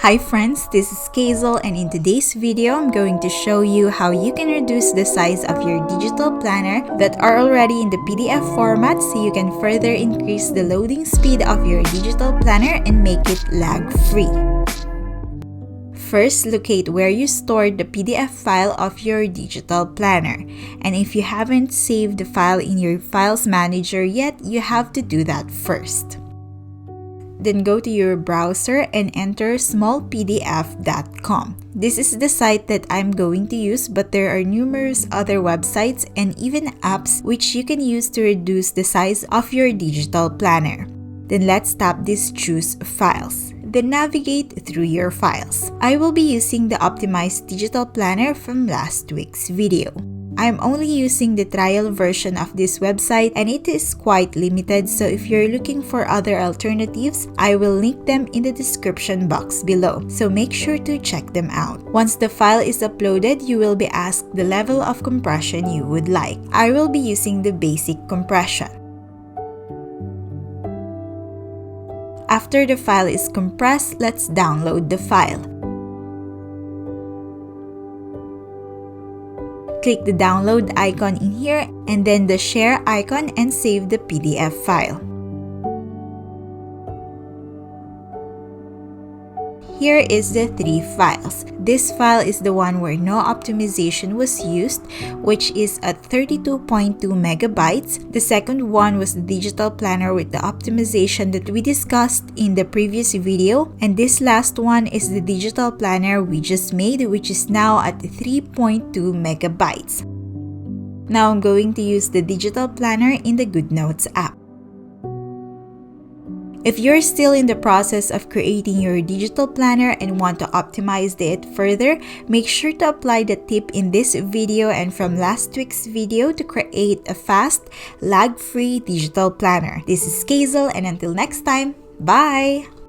Hi friends, this is Keizle, and in today's video, I'm going to show you how you can reduce the size of your digital planner that are already in the PDF format so you can further increase the loading speed of your digital planner and make it lag-free. First, locate where you stored the PDF file of your digital planner. And if you haven't saved the file in your Files Manager yet, you have to do that first. Then go to your browser and enter smallpdf.com. This is the site that I'm going to use, but there are numerous other websites and even apps which you can use to reduce the size of your digital planner. Then let's tap this Choose Files. Then navigate through your files. I will be using the optimized digital planner from last week's video. I'm only using the trial version of this website and it is quite limited, so if you're looking for other alternatives, I will link them in the description box below, so make sure to check them out. Once the file is uploaded, you will be asked the level of compression you would like. I will be using the basic compression. After the file is compressed, let's download the file. Click the download icon in here and then the share icon and save the PDF file. Here is the 3 files. This file is the one where no optimization was used, which is at 32.2 megabytes. The second one was the digital planner with the optimization that we discussed in the previous video. And this last one is the digital planner we just made, which is now at 3.2 megabytes. Now I'm going to use the digital planner in the GoodNotes app. If you're still in the process of creating your digital planner and want to optimize it further, make sure to apply the tip in this video and from last week's video to create a fast, lag-free digital planner. This is Keizle, and until next time, bye!